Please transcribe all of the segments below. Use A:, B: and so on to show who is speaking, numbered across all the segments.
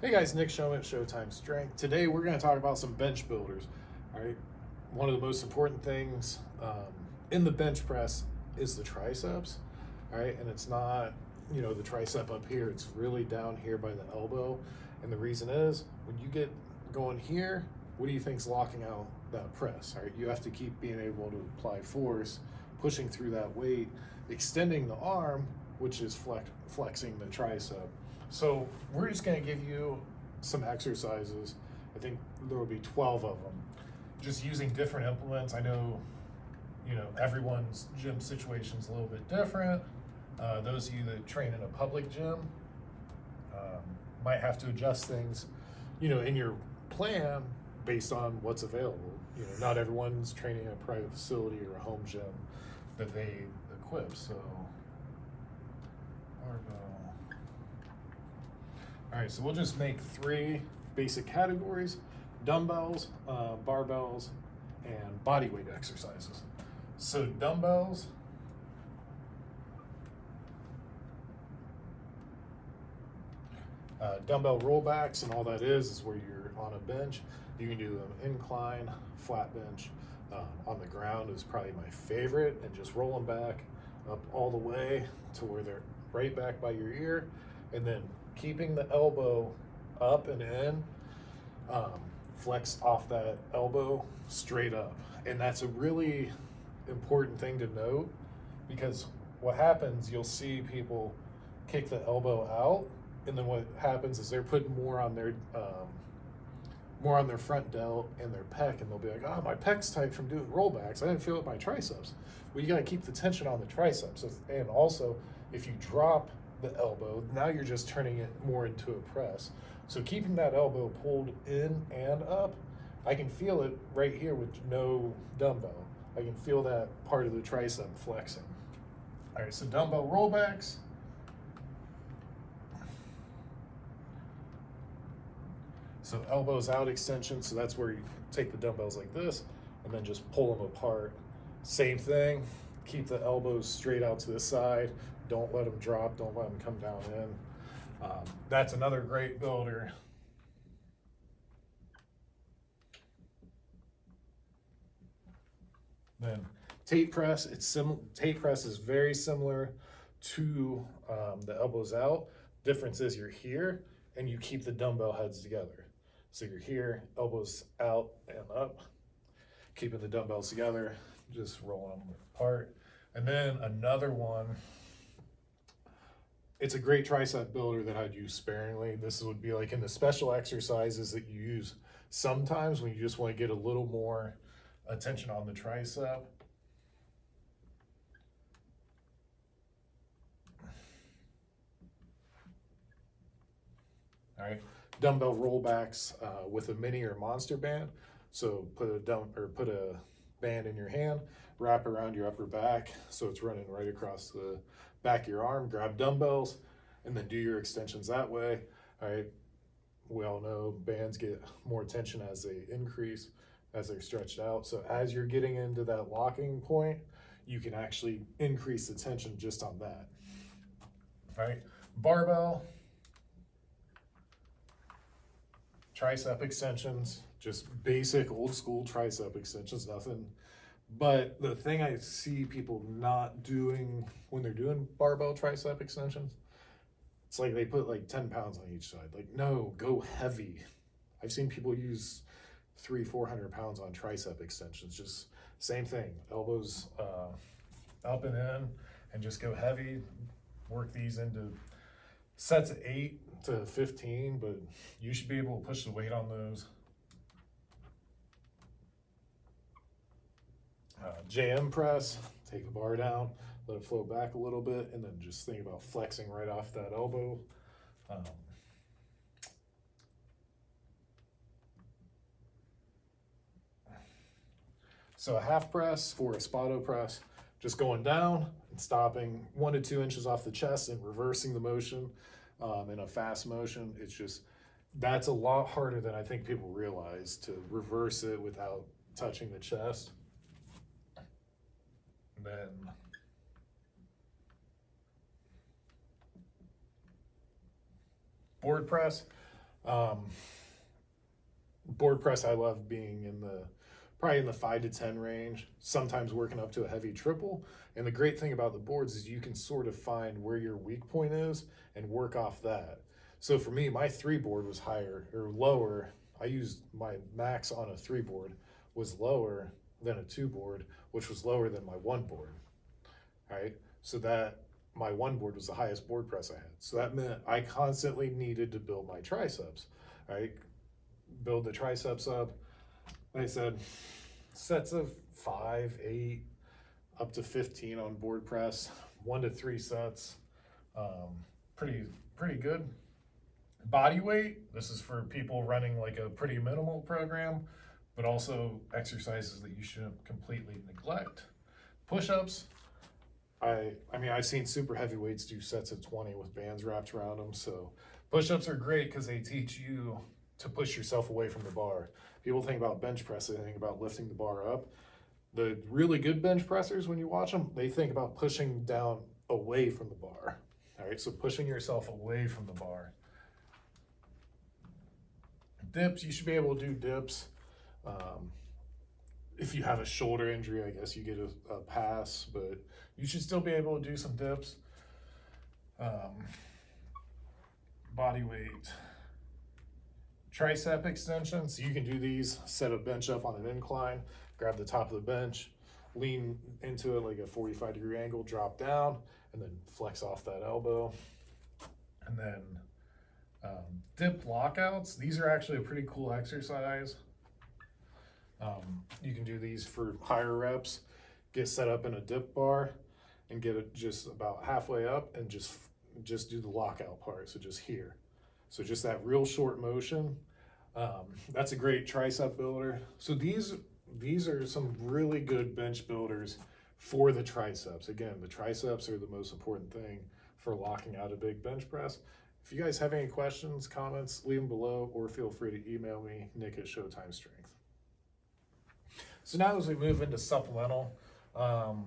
A: Hey guys, Nick Showman at Showtime Strength. Today we're going to talk about some bench builders. All right, one of the most important things in the bench press is the triceps. All right, and it's not the tricep up here; it's really down here by the elbow. And the reason is when you get going here, what do you think's locking out that press? All right, you have to keep being able to apply force, pushing through that weight, extending the arm, which is flexing the tricep. So we're just going to give you some exercises. I think there will be 12 of them. Just using different implements. I know, everyone's gym situation is a little bit different. Those of you that train in a public gym might have to adjust things, in your plan based on what's available. Not everyone's training in a private facility or a home gym that they equip. So, barbell. All right, so we'll just make 3 basic categories: dumbbells, barbells, and body weight exercises. So dumbbells, dumbbell rollbacks, and all that is where you're on a bench. You can do an incline, flat bench. On the ground is probably my favorite, and just roll them back up all the way to where they're right back by your ear, and then keeping the elbow up and in, flex off that elbow straight up. And that's a really important thing to note, because what happens, you'll see people kick the elbow out, and then what happens is they're putting more on their front delt and their pec, and they'll be like, oh, my pec's tight from doing rollbacks. I didn't feel it in my triceps. Well, you got to keep the tension on the triceps. And also, if you drop the elbow, now you're just turning it more into a press. So keeping that elbow pulled in and up, I can feel it right here with no dumbbell. I can feel that part of the tricep flexing. All right, so dumbbell rollbacks. So elbows out extension, so that's where you take the dumbbells like this and then just pull them apart. Same thing, keep the elbows straight out to the side. Don't let them drop, don't let them come down in. That's another great builder. Then tape press, tape press is very similar to the elbows out. Difference is you're here and you keep the dumbbell heads together. So you're here, elbows out and up, keeping the dumbbells together, just rolling them apart. And then another one, it's a great tricep builder that I'd use sparingly. This would be like in the special exercises that you use sometimes when you just want to get a little more attention on the tricep. All right, dumbbell rollbacks with a mini or monster band. So put a band in your hand, wrap around your upper back so it's running right across the back of your arm. Grab dumbbells and then do your extensions that way. All right, we all know bands get more tension as they increase, as they're stretched out. So as you're getting into that locking point, you can actually increase the tension just on that. All right, barbell, tricep extensions, just basic old school tricep extensions, nothing. But the thing I see people not doing when they're doing barbell tricep extensions, it's like they put like 10 pounds on each side. Like, no, go heavy. I've seen people use 300-400 pounds on tricep extensions. Just same thing, elbows up and in, and just go heavy. Work these into sets of 8 to 15, but you should be able to push the weight on those. JM press, take the bar down, let it float back a little bit, and then just think about flexing right off that elbow. So a half press for a spotto press, just going down and stopping 1 to 2 inches off the chest and reversing the motion in a fast motion. It's just, that's a lot harder than I think people realize, to reverse it without touching the chest. And then board press, Board press, I love being probably in the 5 to 10 range, sometimes working up to a heavy triple. And the great thing about the boards is you can sort of find where your weak point is and work off that. So for me, my 3 board was higher or lower. I used my max on a 3 board was lower than a 2 board, which was lower than my 1 board. All right. So that my 1 board was the highest board press I had. So that meant I constantly needed to build my triceps. All right. Build the triceps up. Like I said, sets of 5, 8, up to 15 on board press, 1 to 3 sets. Pretty good. Body weight, this is for people running like a pretty minimal program, but also exercises that you shouldn't completely neglect. Push-ups, I mean, I've seen super heavyweights do sets of 20 with bands wrapped around them. So push-ups are great because they teach you to push yourself away from the bar. People think about bench press, they think about lifting the bar up. The really good bench pressers, when you watch them, they think about pushing down away from the bar. All right, so pushing yourself away from the bar. Dips, you should be able to do dips. If you have a shoulder injury, I guess you get a pass, but you should still be able to do some dips. Body weight. Tricep extensions, you can do these, set a bench up on an incline, grab the top of the bench, lean into it like a 45-degree angle, drop down, and then flex off that elbow. And then dip lockouts. These are actually a pretty cool exercise. You can do these for higher reps, get set up in a dip bar and get it just about halfway up and just do the lockout part, so just here. So just that real short motion. That's a great tricep builder. So these are some really good bench builders for the triceps. Again, the triceps are the most important thing for locking out a big bench press. If you guys have any questions, comments, leave them below, or feel free to email me, Nick@Showtime Strength. So now as we move into supplemental, I'd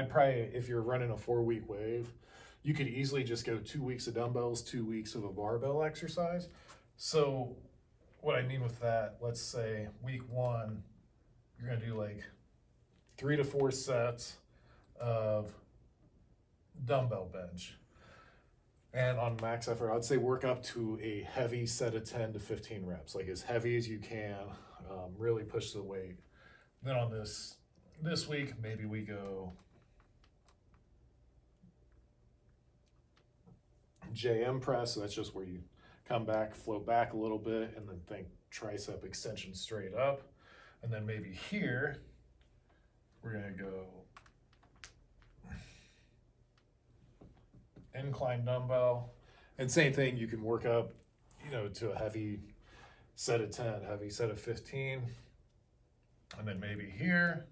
A: probably, if you're running a 4-week wave, you could easily just go 2 weeks of dumbbells, 2 weeks of a barbell exercise. So what I mean with that, let's say week 1, you're gonna do like 3 to 4 sets of dumbbell bench. And on max effort, I'd say work up to a heavy set of 10 to 15 reps, like as heavy as you can, really push the weight. Then on this week, maybe we go JM press, so that's just where you come back, float back a little bit, and then think tricep extension straight up. And then maybe here, we're gonna go incline dumbbell. And same thing, you can work up, to a heavy set of 10, heavy set of 15. And then maybe here,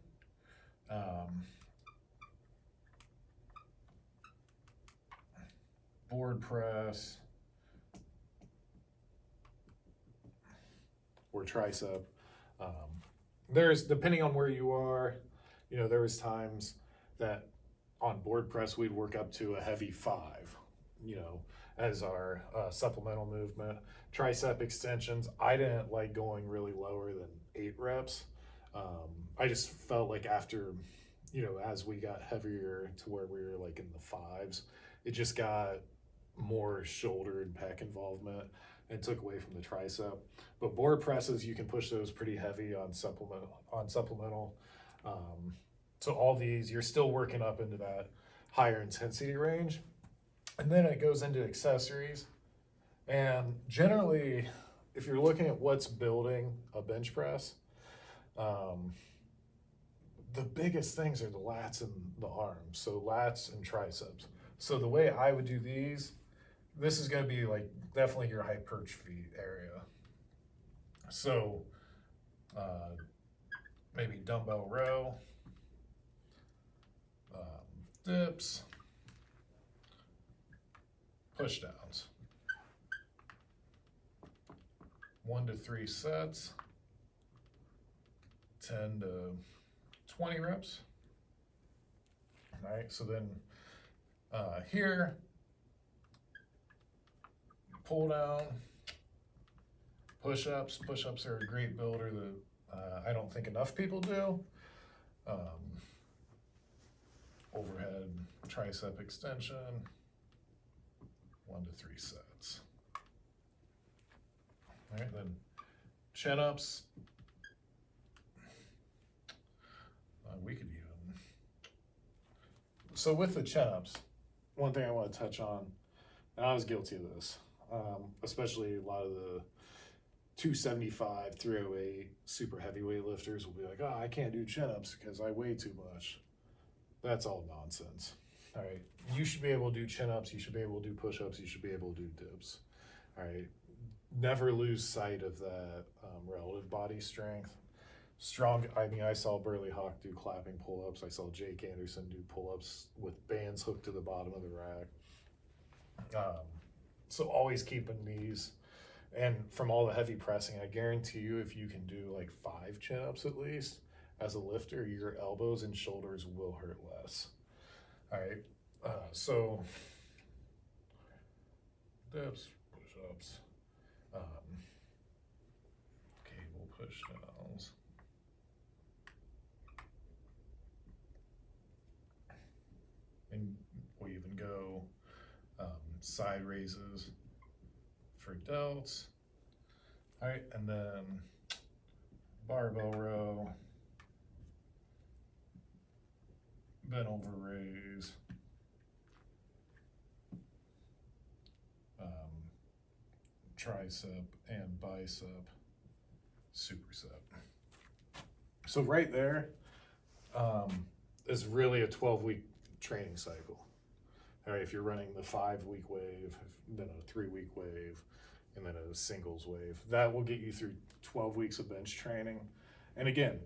A: board press or tricep. There's, depending on where you are, there was times that on board press we'd work up to a heavy 5, as our supplemental movement. Tricep extensions, I didn't like going really lower than 8 reps. I just felt like after, as we got heavier to where we were like in the 5s, it just got more shoulder and pec involvement and took away from the tricep. But board presses, you can push those pretty heavy on supplemental. So all these, you're still working up into that higher intensity range. And then it goes into accessories. And generally, if you're looking at what's building a bench press, the biggest things are the lats and the arms. So lats and triceps. So the way I would do these, this is going to be like definitely your hypertrophy area. So maybe dumbbell row, dips, push downs, 1 to 3 sets, 10 to 20 reps. All right, so then here, pull down, push-ups. Push-ups are a great builder that I don't think enough people do. Overhead tricep extension, 1 to 3 sets. All right, then chin-ups. We could even. So with the chin-ups, one thing I want to touch on, and I was guilty of this, especially a lot of the 275, 308 super heavyweight lifters will be like, oh, I can't do chin-ups because I weigh too much. That's all nonsense. All right, you should be able to do chin-ups, you should be able to do push-ups, you should be able to do dips. All right, never lose sight of that relative body strength. Strong, I mean, I saw Burley Hawk do clapping pull-ups. I saw Jake Anderson do pull-ups with bands hooked to the bottom of the rack. So always keeping these. And from all the heavy pressing, I guarantee you if you can do like 5 chin-ups at least, as a lifter, your elbows and shoulders will hurt less. All right, so dips, push-ups, cable push-downs. And we even go side raises for delts. All right, and then barbell row, bent over raise, tricep and bicep superset. So right there is really a 12-week training cycle. All right, if you're running the 5-week wave, then a 3-week wave, and then a singles wave, that will get you through 12 weeks of bench training. And again,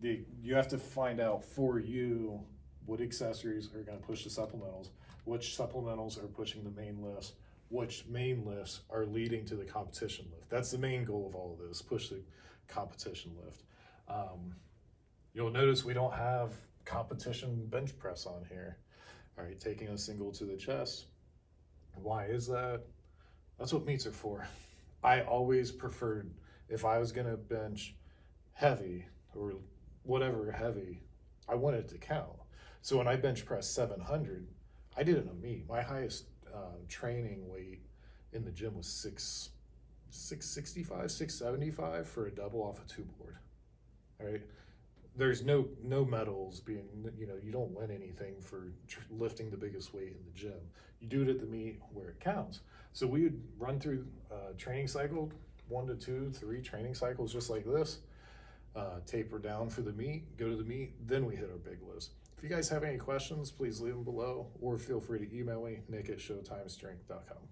A: you have to find out for you what accessories are going to push the supplementals, which supplementals are pushing the main lifts, which main lifts are leading to the competition lift. That's the main goal of all of this, push the competition lift. You'll notice we don't have competition bench press on here. All right, taking a single to the chest. Why is that? That's what meets are for. I always preferred, if I was gonna bench heavy or whatever heavy, I wanted it to count. So when I bench press 700, I did it in a meet. My highest training weight in the gym was 665, 675 for a double off a 2-board. All right. There's no medals being, you don't win anything for lifting the biggest weight in the gym. You do it at the meet where it counts. So we would run through training cycle, 1 to 2, 3 training cycles just like this, taper down for the meet, go to the meet, then we hit our big lifts. If you guys have any questions, please leave them below or feel free to email me, nick@showtimestrength.com.